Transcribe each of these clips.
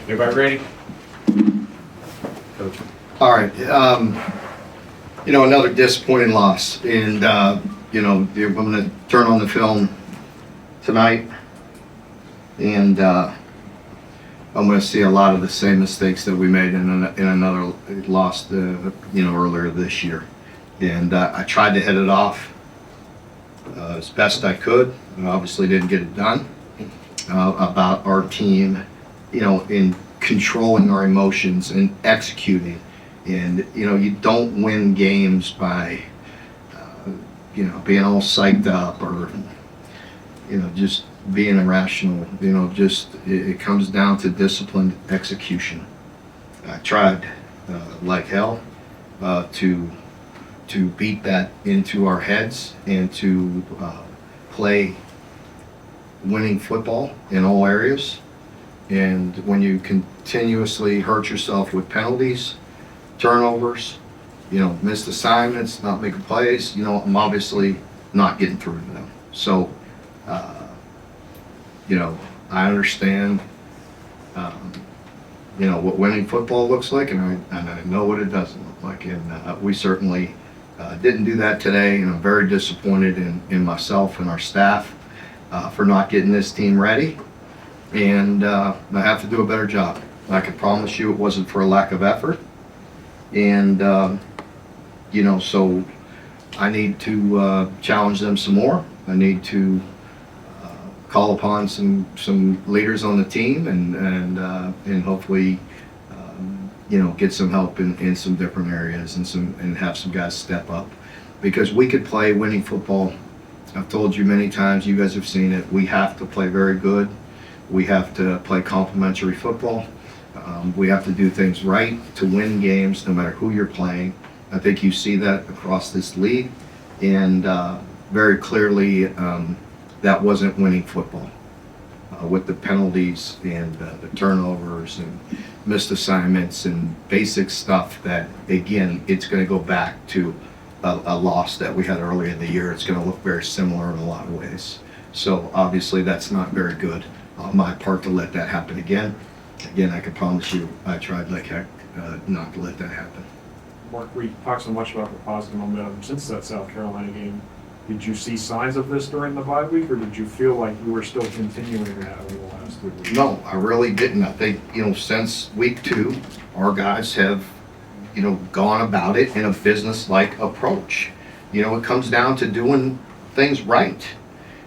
Everybody ready? Coach. All right. Another disappointing loss, and I'm going to turn on the film tonight, and I'm going to see a lot of the same mistakes that we made in another loss, earlier this year, and I tried to head it off as best I could. I obviously didn't get it done. About our team, in controlling our emotions and executing. And, you don't win games by, being all psyched up or, just being irrational. It comes down to disciplined execution. I tried like hell to beat that into our heads and to play winning football in all areas. And when you continuously hurt yourself with penalties, turnovers, missed assignments, not making plays, I'm obviously not getting through to them. So, I understand, what winning football looks like, and I know what it doesn't look like. And we certainly didn't do that today, and I'm very disappointed in myself and our staff for not getting this team ready. And I have to do a better job. I can promise you it wasn't for a lack of effort. And, so I need to challenge them some more. I need to call upon some leaders on the team and hopefully, get some help in some different areas and have some guys step up. Because we could play winning football. I've told you many times, you guys have seen it, we have to play very good. We have to play complementary football. We have to do things right to win games no matter who you're playing. I think you see that across this league, and very clearly that wasn't winning football with the penalties and the turnovers and missed assignments and basic stuff that, again, it's going to go back to a loss that we had earlier in the year. It's going to look very similar in a lot of ways. So obviously that's not very good on my part to let that happen again. Again, I can promise you I tried like heck not to let that happen. Mark, we talked so much about the positive momentum since that South Carolina game. Did you see signs of this during the bye week, or did you feel like you were still continuing that over the last 3 weeks? No, I really didn't. I think, since week 2, our guys have gone about it in a business-like approach. It comes down to doing things right.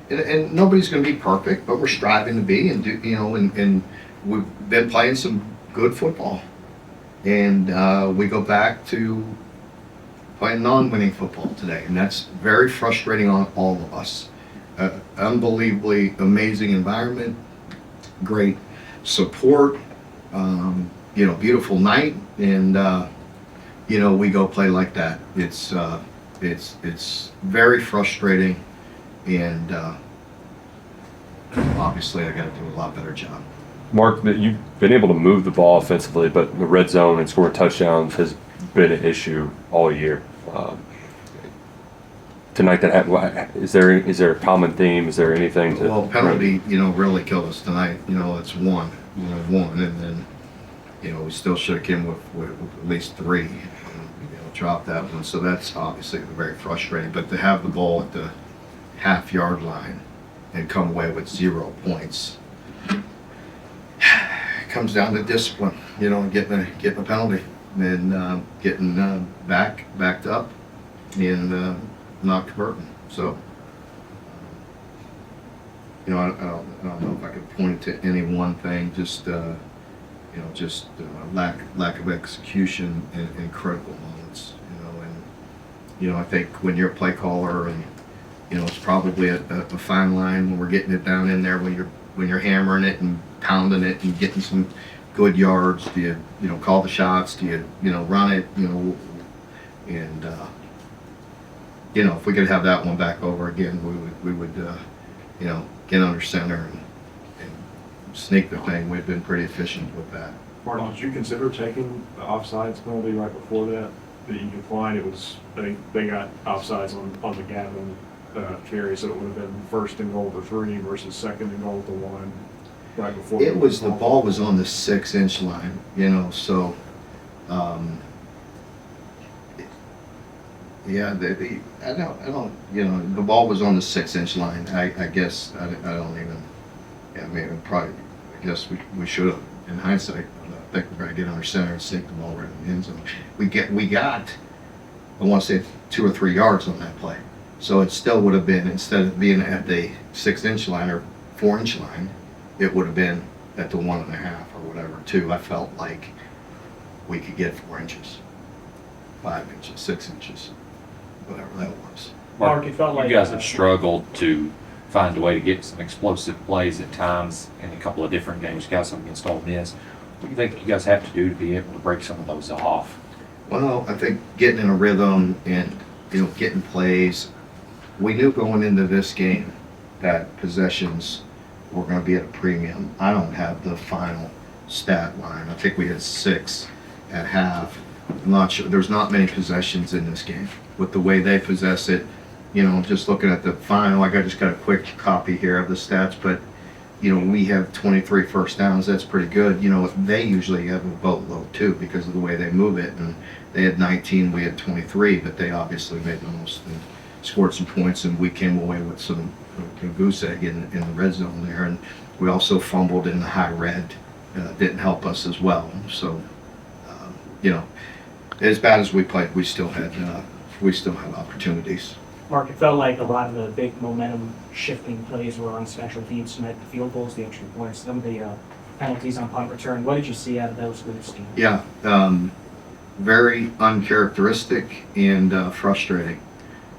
And nobody's going to be perfect, but we're striving to be and do, and we've been playing some good football. And we go back to playing non-winning football today, and that's very frustrating on all of us. Unbelievably amazing environment, great support, beautiful night, and we go play like that. It's very frustrating, and obviously I got to do a lot better job. Mark, you've been able to move the ball offensively, but the red zone and scoring touchdowns has been an issue all year. Tonight, is there a common theme? Is there anything to? Well, penalty, really killed us tonight. It's one, and then, we still should have came with at least 3. And, dropped that one, so that's obviously very frustrating. But to have the ball at the half-yard line and come away with 0 points. Comes down to discipline, and getting a penalty and getting backed up and not converting. So, I don't know if I could point to any one thing. Just lack of execution in critical moments. And I think when you're a play caller, and it's probably a fine line when we're getting it down in there when you're hammering it and pounding it and getting some good yards. Do you call the shots? Do you run it? And if we could have that one back over again, we would get under center and sneak the thing. We've been pretty efficient with that. Mark, did you consider taking the offsides penalty right before that you declined? It was, I think they got offsides on the Gavin carry, so it would have been 1st and goal to 3 versus 2nd and goal to 1. right before? It was, the ball was on the 6-inch line, so, yeah, I don't, the ball was on the 6-inch line. I guess, I don't even, yeah, maybe probably, I guess we should have, in hindsight, I think we're gonna get under center and sink the ball right in the end zone. We got, I want to say 2 or 3 yards on that play. So it still would have been, instead of being at the 6-inch line or 4-inch line, it would have been at the 1.5 or whatever, 2. I felt like we could get 4 inches, 5 inches, 6 inches, whatever that was. Mark, it felt like you guys have struggled to find a way to get some explosive plays at times in a couple of different games, guys against Ole Miss. What do you think you guys have to do to be able to break some of those off? Well, I think getting in a rhythm and, getting plays. We knew going into this game that possessions were going to be at a premium. I don't have the final stat line. I think we had 6 at half. I'm not sure. There's not many possessions in this game. With the way they possess it, just looking at the final, I just got a quick copy here of the stats, but we have 23 first downs. That's pretty good. They usually have a boatload too because of the way they move it. And they had 19, we had 23, but they obviously made the most and scored some points. And we came away with some goose egg in the red zone there. And we also fumbled in the high red. Didn't help us as well. So, as bad as we played, we still had opportunities. Mark, it felt like a lot of the big momentum shifting plays were on special teams, some at the field goals, the extra points, some of the penalties on punt return. What did you see out of those groups? Yeah, very uncharacteristic and frustrating.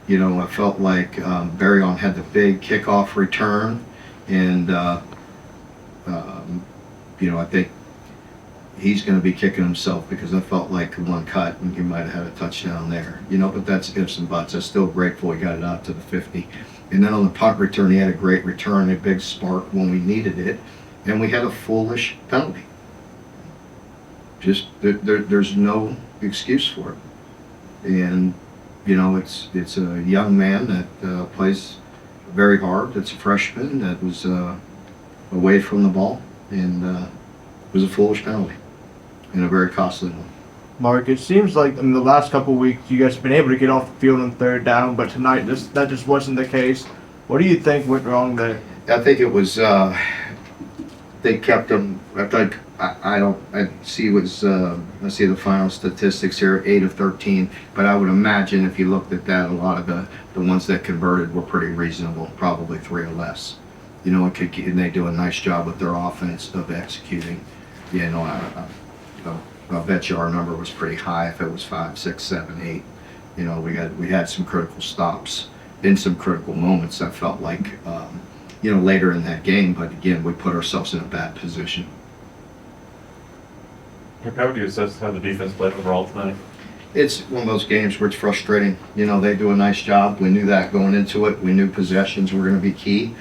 I felt like Barryon had the big kickoff return, and I think he's going to be kicking himself because I felt like one cut and he might have had a touchdown there. But that's ifs and buts. I'm still grateful he got it out to the 50. And then on the punt return, he had a great return, a big spark when we needed it, and we had a foolish penalty. Just there's no excuse for it. And it's a young man that plays very hard. It's a freshman that was away from the ball, and it was a foolish penalty and a very costly one. Mark, it seems like in the last couple of weeks you guys have been able to get off the field on 3rd down, but tonight that just wasn't the case. What do you think went wrong there? I think it was they kept them. I see the final statistics here, 8 of 13. But I would imagine if you looked at that, a lot of the ones that converted were pretty reasonable, probably 3 or less. And they do a nice job with their offense of executing. I bet you our number was pretty high if it was 5, 6, 7, 8. We had some critical stops in some critical moments. I felt like later in that game, but again, we put ourselves in a bad position. How would you assess how the defense played overall tonight? It's one of those games where it's frustrating. They do a nice job. We knew that going into it. We knew possessions were going to be key.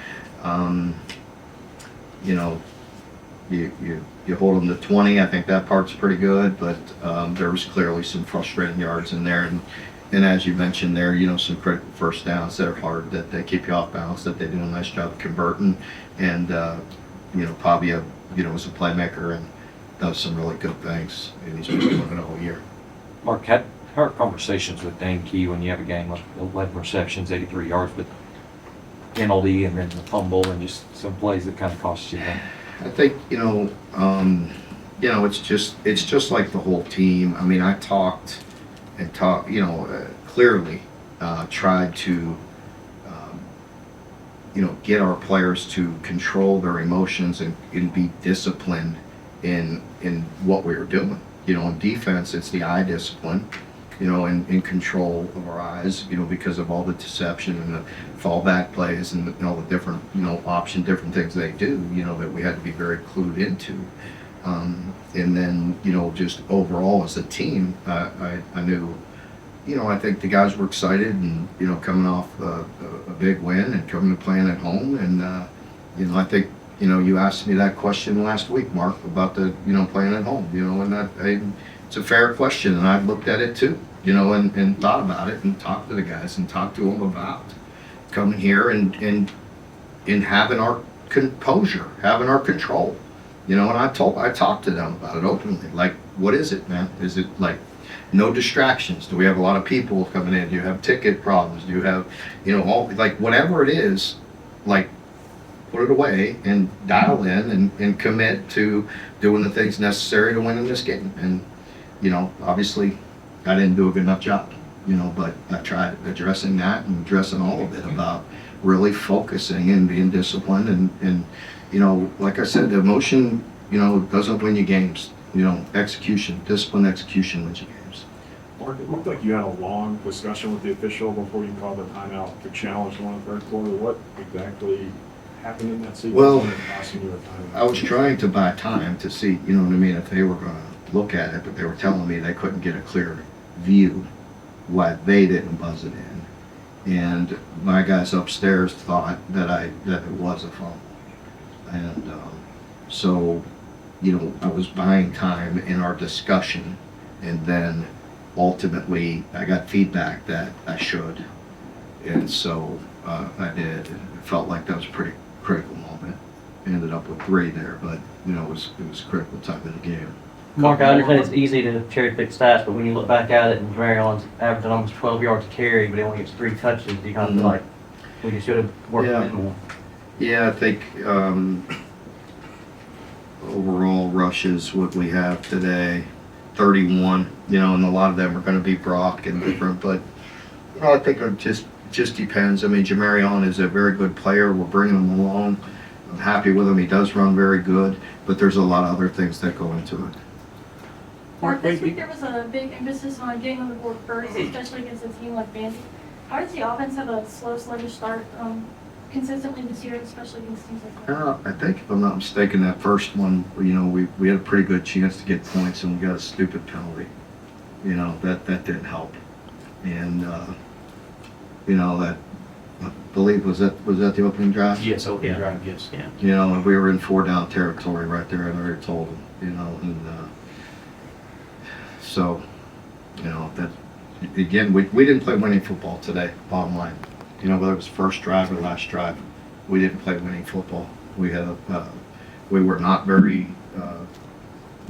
You hold them to 20. I think that part's pretty good, but there was clearly some frustrating yards in there. And as you mentioned there, some critical first downs that are hard, that they keep you off balance, that they do a nice job of converting. And, Pavia, was a playmaker and does some really good things, and he's been doing it all year. Mark, how are conversations with Dane Key when you have a game with 11 receptions, 83 yards, but penalty and then the fumble and just some plays that kind of cost you that? I think, it's just like the whole team. I mean, I talked, clearly tried to, get our players to control their emotions and be disciplined in what we were doing. In defense, it's the eye discipline, and in control of our eyes, because of all the deception and the fallback plays and all the different, different things they do, that we had to be very clued into. And then, just overall as a team, I knew, I think the guys were excited and, coming off a big win and coming to playing at home. And, I think, you asked me that question last week, Mark, about the, playing at home, and it's a fair question. And I looked at it too, and thought about it and talked to the guys and talked to them about coming here and having our composure, having our control. You know, and I talked to them about it openly. Like, what is it, man? Is it like no distractions? Do we have a lot of people coming in? Do you have ticket problems? Do you have, you know, all, like, whatever it is, like, put it away and dial in and commit to doing the things necessary to win in this game. And, you know, obviously I didn't do a good enough job, you know, but I tried addressing that and addressing all of it about really focusing and being disciplined and you know, like I said, the emotion, you know, doesn't win you games. You know, disciplined execution wins you games. Mark, it looked like you had a long discussion with the official before you called the timeout to challenge the one in the third quarter. What exactly happened in that sequence? Well, that costing you a timeout? I was trying to buy time to see, you know what I mean, if they were gonna look at it, but they were telling me they couldn't get a clear view why they didn't buzz it in. And my guys upstairs thought that it was a fumble. And so, you know, I was buying time in our discussion, and then ultimately I got feedback that I should. And so I did. It felt like that was a pretty critical moment. Ended up with 3 there, but, you know, it was a critical time of the game. Mark, I understand it's easy to cherry pick stats, but when you look back at it, and Marion's averaging almost 12 yards a carry, but he only gets 3 touches, you kind of feel like we just should have worked a bit more. Yeah, I think overall rushes, what we have today, 31, you know, and a lot of them are going to be Brock and different, but, you know, I think it just depends. I mean, Jamarion is a very good player. We're bringing him along. I'm happy with him. He does run very good, but there's a lot of other things that go into it. Mark, this week there was a big emphasis on getting on the board first, especially against a team like Vandy. How does the offense have a slow, sluggish start consistently this year, especially against teams like that? I think, if I'm not mistaken, that first one, you know, we had a pretty good chance to get points, and we got a stupid penalty. You know, that didn't help. And, you know, that, I believe, was that the opening drive? Yes, opening drive, yes. Yeah. You know, and we were in 4-down territory right there. I already told him, you know, and so, you know, that, again, we didn't play winning football today, bottom line. You know, whether it was first drive or last drive, we didn't play winning football. We had we were not very,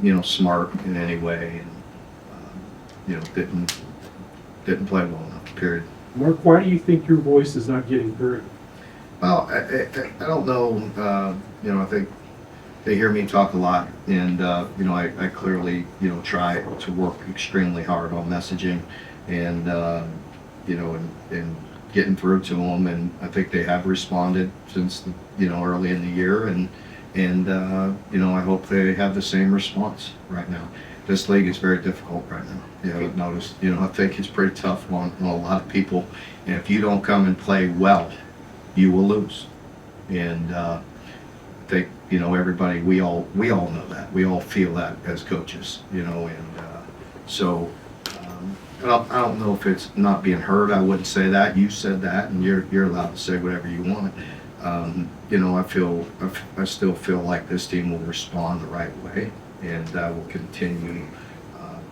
you know, smart in any way, and you know, didn't play well enough. Period. Mark, why do you think your voice is not getting heard? Well, I don't know. You know, I think they hear me talk a lot, and you know, I clearly, you know, try to work extremely hard on messaging, and you know, and getting through to them, and I think they have responded since you know, early in the year, and you know, I hope they have the same response right now. This league is very difficult right now. You haven't noticed, you know, I think it's pretty tough on a lot of people, and if you don't come and play well, you will lose. And I think, you know, everybody, we all know that. We all feel that as coaches, you know, and so I don't know if it's not being heard. I wouldn't say that. You said that, and you're allowed to say whatever you want. You know, I still feel like this team will respond the right way, and I will continue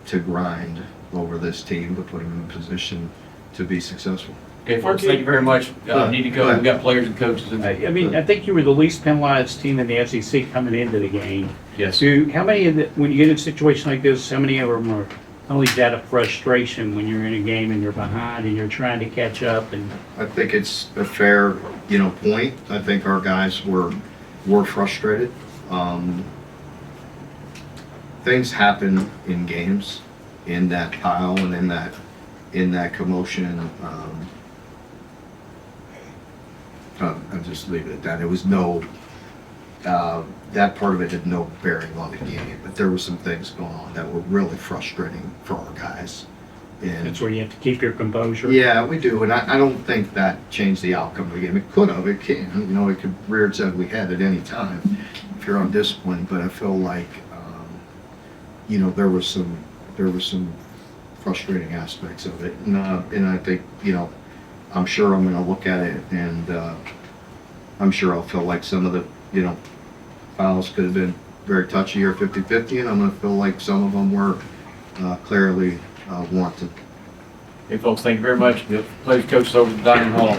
to grind over this team to put them in a position to be successful. Okay, folks, thank you very much. Need to go. We've got players and coaches. I mean, I think you were the least penalized team in the SEC coming into the game. Yes. So how many of the, when you get in a situation like this, how many of them are only that of frustration when you're in a game and you're behind and you're trying to catch up? And I think it's a fair, you know, point. I think our guys were frustrated. Things happen in games, in that pile and in that commotion. I'll just leave it at that. It was no, that part of it had no bearing on the game, but there were some things going on that were really frustrating for our guys. And that's where you have to keep your composure. yeah, we do, and I don't think that changed the outcome of the game. It could have, it can, you know, it could rear its ugly head at any time if you're undisciplined. But I feel like, you know, there was some frustrating aspects of it, and I think, you know, I'm sure I'm going to look at it, and I'm sure I'll feel like some of the, you know, fouls could have been very touchy or 50-50, and I'm going to feel like some of them were clearly warranted. Hey, folks, thank you very much. Players, coaches over the dining hall.